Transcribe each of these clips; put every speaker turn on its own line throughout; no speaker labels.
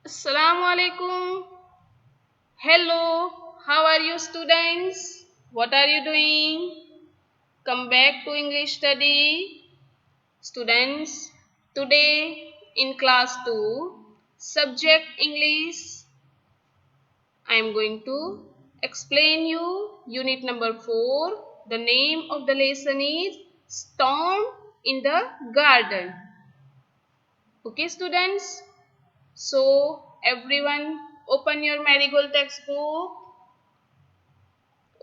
Assalamu alaikum. Hello, how are you students? What are you doing? Come back to English study. Students, today in class 2, subject English, I am going to explain you unit number 4. The name of the lesson is Storm in the Garden. Okay students? So everyone open your Marigold textbook.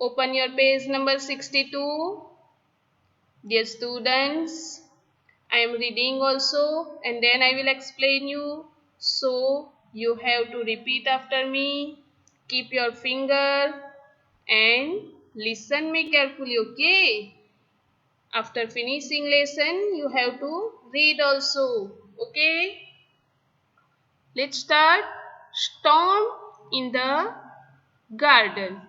Open your page number 62. Dear students, I am reading also and then I will explain you. So you have to repeat after me. Keep your finger and listen me carefully, okay? After finishing lesson, you have to read also, okay? Let's start. Storm in the garden.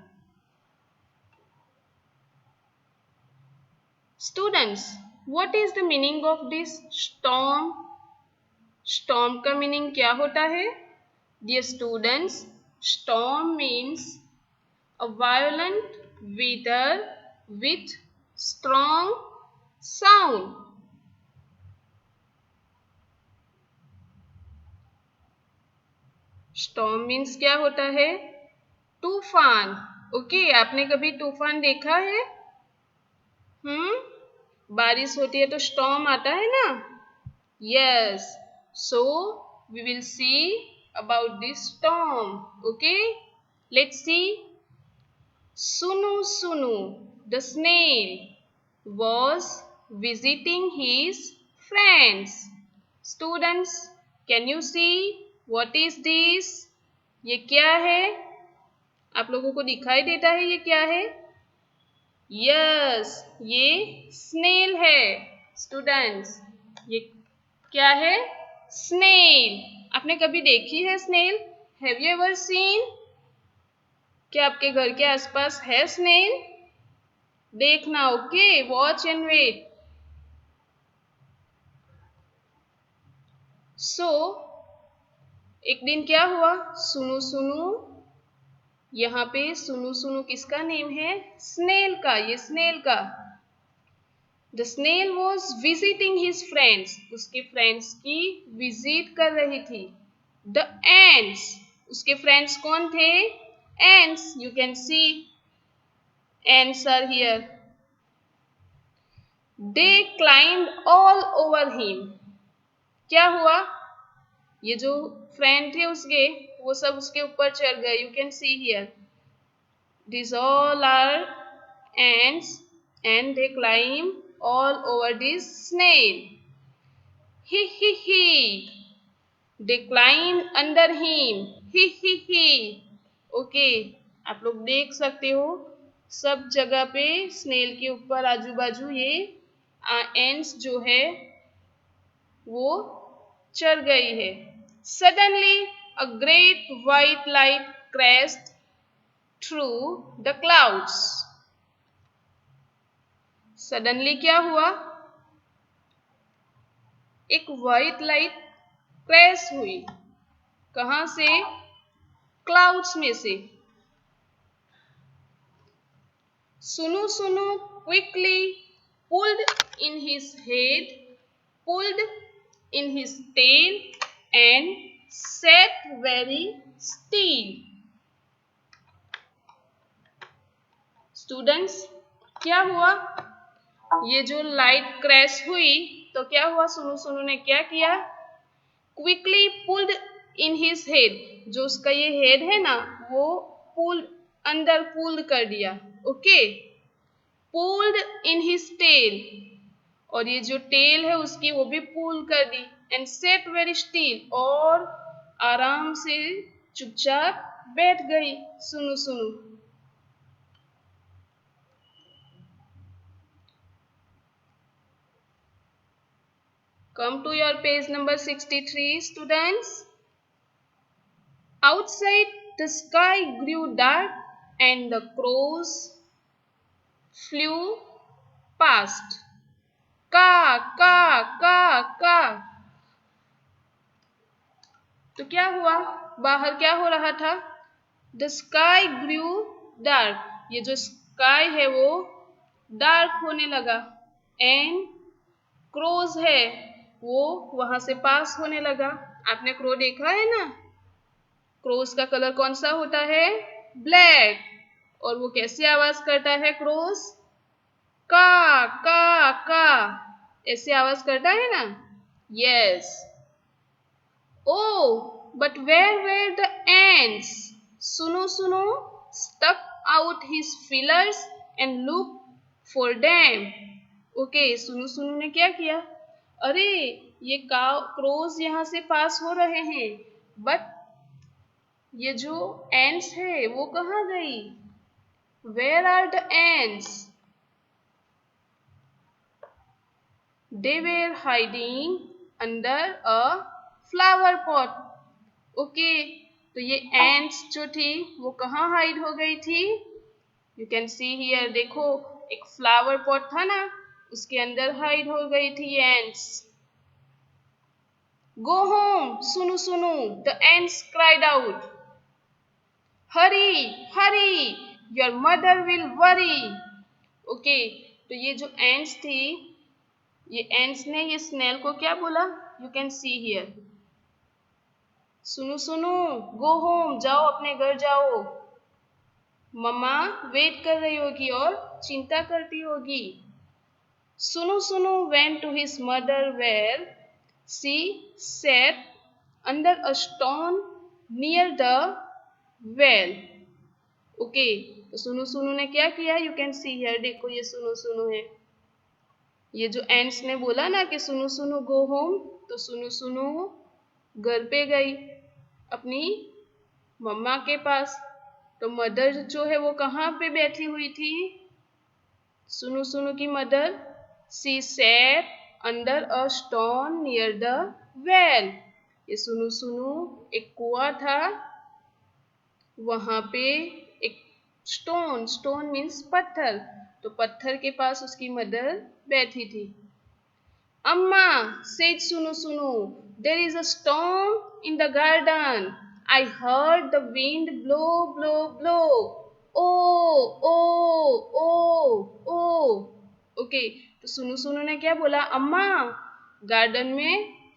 Students, what is the meaning of this storm? Storm का meaning क्या होता है? Dear students, storm means a violent weather with strong sound. Storm means क्या होता है? तूफान. Okay, आपने कभी तूफान देखा है? बारिश होती है तो स्टॉर्म आता है ना? Yes. So we will see about this storm. Okay. Let's see. Sunu Sunu, the snail, was visiting his friends. Students, can you see what is this? ये क्या है? आप लोगों को दिखाई देता है ये क्या है? यस, ये स्नेल है. स्टूडेंट्स, ये क्या है? स्नेल. आपने कभी देखी है snail? Have you ever seen? क्या आपके घर के आसपास है स्नेल? देखना, okay? Watch and wait. So एक दिन क्या हुआ? सुनु सुनु. यहाँ पे सुनु सुनु किसका नेम है? स्नेल का. ये स्नेल का. The snail was visiting his friends. उसके फ्रेंड्स की विजिट कर रही थी. The ants. उसके फ्रेंड्स कौन थे? Ants. You can see. Ants are here. They climbed all over him. क्या हुआ? ये जो फ्रेंड थे उसके, वो सब उसके ऊपर चढ़ गए. You can see here. These all are ants and they climb all over this snail. He. They climbed under him. He. Okay, आप लोग देख सकते हो सब जगह पे स्नेल के ऊपर आजू बाजू ये एंट्स जो है वो चढ़ गई है. Suddenly a great white light crashed through the clouds. Suddenly क्या हुआ? एक व्हाइट लाइट क्रैश हुई. कहां से? क्लाउड्स में से. Sunu Sunu quickly pulled in his head, pulled in his tail and sat very still. Students, क्या हुआ? ये जो लाइट क्रैश हुई तो क्या हुआ? सुनु सुनु ने क्या किया? Quickly pulled in his head. जो उसका ये हेड है ना वो अंदर पुल्ड कर दिया. Okay. Pulled in his tail. और ये जो टेल है उसकी वो भी पुल कर दी. And sat very still. और आराम से चुपचाप बैठ गई सुनु सुनु. Come to your page number 63, students. Outside, the sky grew dark and the crows flew past. Ka, ka, ka, ka. तो क्या हुआ, बाहर क्या हो रहा था, द स्काई ग्रू डार्क, ये जो स्काई है वो डार्क होने लगा, एंड क्रोज है वो वहां से पास होने लगा। आपने क्रो देखा है ना, क्रोज का कलर कौन सा होता है, ब्लैक, और वो कैसे आवाज करता है क्रोज, का ऐसे आवाज करता है ना, yes. Oh, but where were the ants? Sunu stuck out his feelers and looked for them. Okay, सुनु ने क्या किया, अरे ये क्रोज यहाँ से पास हो रहे हैं, बट ये जो एंट्स है वो कहाँ गई, where are the ants, they were hiding under a flower pot. Okay, तो ये एंट्स जो थी वो कहाँ हाइड हो गई थी, यू कैन सी हियर, देखो एक फ्लावर पॉट था ना, उसके अंदर हाइड हो गई थी एंट्स। गो होम सुनु, the ants cried out, Hari Hari, your mother will worry. Okay, तो ये जो एंट्स थी, ये एंट्स ने ये स्नेल को क्या बोला, यू कैन सी हियर, सुनु गो होम, जाओ अपने घर जाओ, मम्मा वेट कर रही होगी और चिंता करती होगी। सुनु went to his mother where she sat under a stone near the well. Okay, तो सुनु ने क्या किया, यू कैन सी हियर, देखो ये सुनु है, ये जो एंट्स ने बोला ना कि सुनु गो होम, तो सुनु घर पे गई अपनी मम्मा के पास। तो मदर जो है वो कहाँ पे बैठी हुई थी, सुनु की mother, she sat under a stone near the well, ये सुनु एक कुआं था, वहां पे एक स्टोन मीन्स पत्थर, तो पत्थर के पास उसकी मदर बैठी थी। अम्मा said सुनु, there is a storm in the garden. I heard the wind blow. Oh. Okay, तो सुनु ने क्या बोला, अम्मा गार्डन में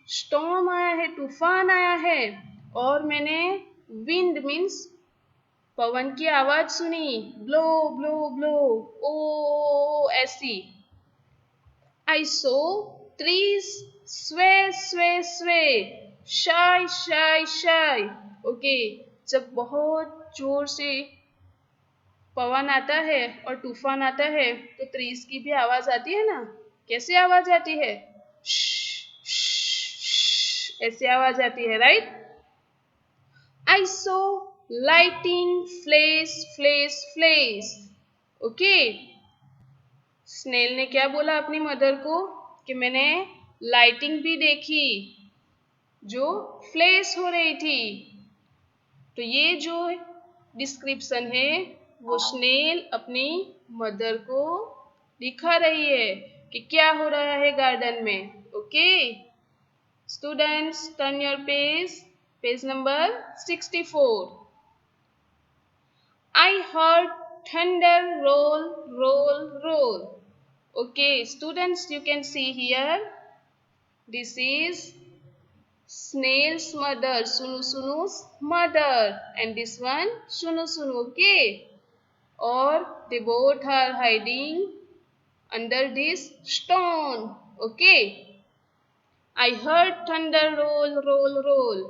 स्टॉर्म आया है, तूफान आया है, और मैंने विंड मीन्स पवन की आवाज सुनी, ब्लो ओ ऐसी। I saw trees sway, shy. Okay, जब बहुत जोर से पवन आता है और तूफान आता है तो ट्रीज की भी आवाज आती है ना, कैसे आवाज आती है, ऐसे आवाज आती है, right. I saw lighting flash. Okay, snail ने क्या बोला अपनी मदर को कि मैंने लाइटिंग भी देखी जो फ्लैश हो रही थी। तो ये जो डिस्क्रिप्शन है वो स्नेल अपनी मदर को दिखा रही है कि क्या हो रहा है गार्डन में। Okay students, turn your page number 64। I heard thunder roll. Okay, students, you can see here. This is snail's mother, Sunu's mother, and this one Sunu. Okay, or they both are hiding under this stone. Okay, I heard thunder roll.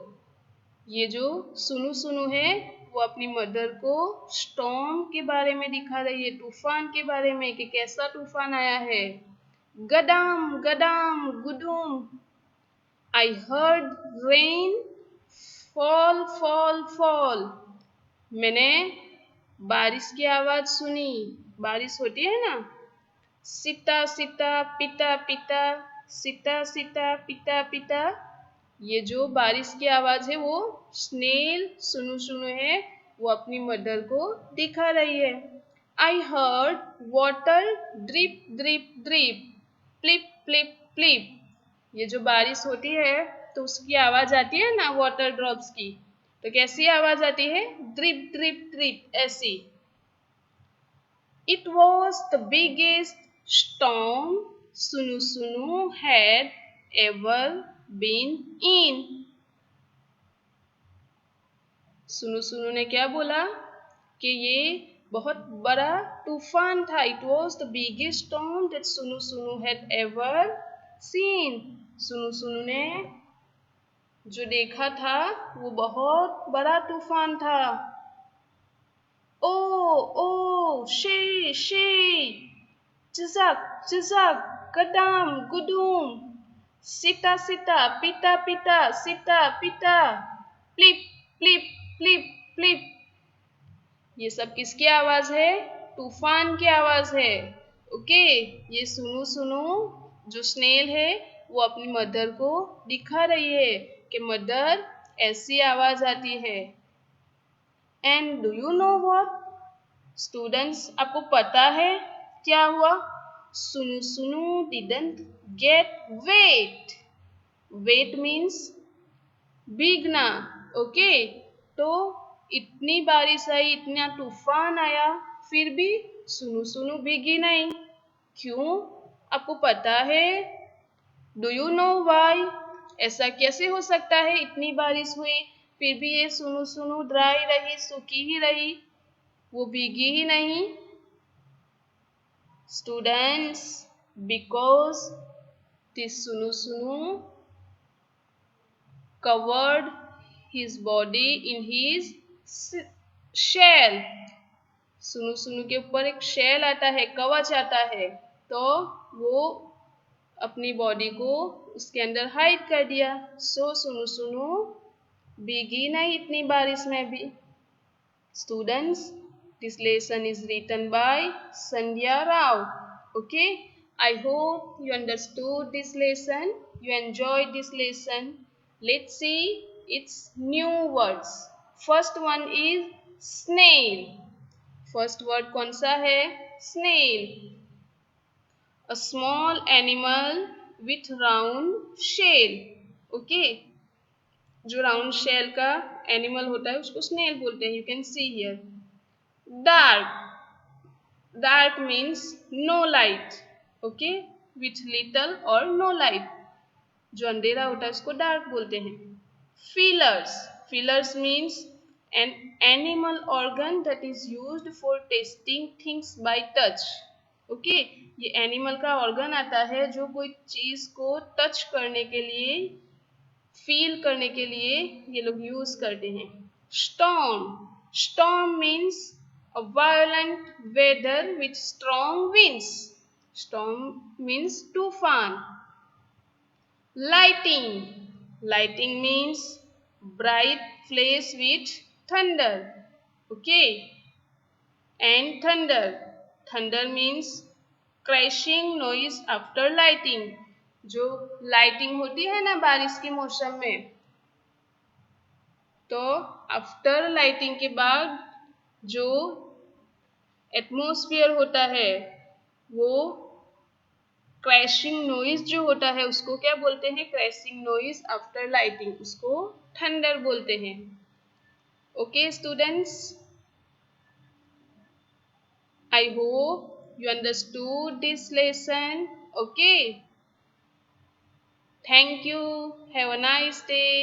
ये जो सुनु है वो अपनी mother को storm के बारे में दिखा रही है, तूफान के बारे में कि कैसा तूफान आया है। गदाम गुदुम, आई हर्ड रेन फॉल, मैंने बारिश की आवाज सुनी, बारिश होती है ना, सीता पिता, ये जो बारिश की आवाज है वो स्नेल सुनु है, वो अपनी मदर को दिखा रही है। आई हर्ड वाटर ड्रिप, प्लिप, ये जो बारिश होती है तो उसकी आवाज आती है ना वाटर ड्रॉप्स की, तो कैसी आवाज आती है? ड्रिप ड्रिप ड्रिप ऐसी। It was the biggest storm Sunu Sunu had ever been in. सुनु सुनु ने क्या बोला कि ये बहुत बड़ा तूफान था। It was the biggest storm that सुनु सुनु हैड एवर सीन। सुनु सुनु ने जो देखा था वो बहुत बड़ा तूफान था। ओ ओ she चिजक चिजक गदाम गुदूम सीता सीता पिता पिता सीता पिता प्लिप प्लिप प्लिप प्लिप। ये सब किसकी आवाज है? तूफान की आवाज है। ओके, ये सुनु सुनु जो स्नेल है वो अपनी मदर को दिखा रही है कि मदर ऐसी आवाज आती है। And do you know what students, आपको पता है क्या हुआ? सुनु सुनु didn't get wet. Wet means भीगना। ओके, तो इतनी बारिश आई, इतना तूफान आया, फिर भी सुनु सुनु भीगी नहीं। क्यों? आपको पता है? Do you know why? ऐसा कैसे हो सकता है? इतनी बारिश हुई फिर भी ये सुनु सुनु ड्राई रही, सूखी ही रही, वो भीगी ही नहीं। स्टूडेंट्स, बिकॉज दिस सुनु सुनु covered his body in his shell। सुनु सुनु के ऊपर एक शेल आता है, कवच आता है, तो वो अपनी बॉडी को उसके अंदर हाइड कर दिया। सो सुनु सुनु भीगी नहीं इतनी बारिश में भी। Students, this lesson is written by Sandhya Rao. Okay, I hope you understood this lesson, you enjoyed this lesson. Let's see its new words. First one is snail. First word कौन सा है? Snail. A small animal with round shell. Okay, जो round shell का animal होता है उसको snail बोलते हैं। You can see here. Dark. Dark means no light. Okay, with little or no light, जो अंधेरा होता है उसको डार्क बोलते हैं। Feelers. Feelers means an animal organ that is used for testing things by touch. Okay, ये animal का organ आता है जो कोई चीज को टच करने के लिए, फील करने के लिए ये लोग यूज करते हैं। Storm. Storm means a violent weather with strong winds. Storm means तूफान। Lightning. Lightning means bright flash with thunder. Okay, and thunder. Thunder means crashing noise after lightning. जो लाइटिंग होती है ना बारिश के मौसम में, तो आफ्टर लाइटिंग के बाद जो एटमॉस्फेयर होता है वो क्रैशिंग नॉइज जो होता है उसको क्या बोलते हैं? क्रैशिंग नॉइज आफ्टर लाइटिंग, उसको थंडर बोलते हैं। Okay students, I hope you understood this lesson. Okay, thank you, have a nice day.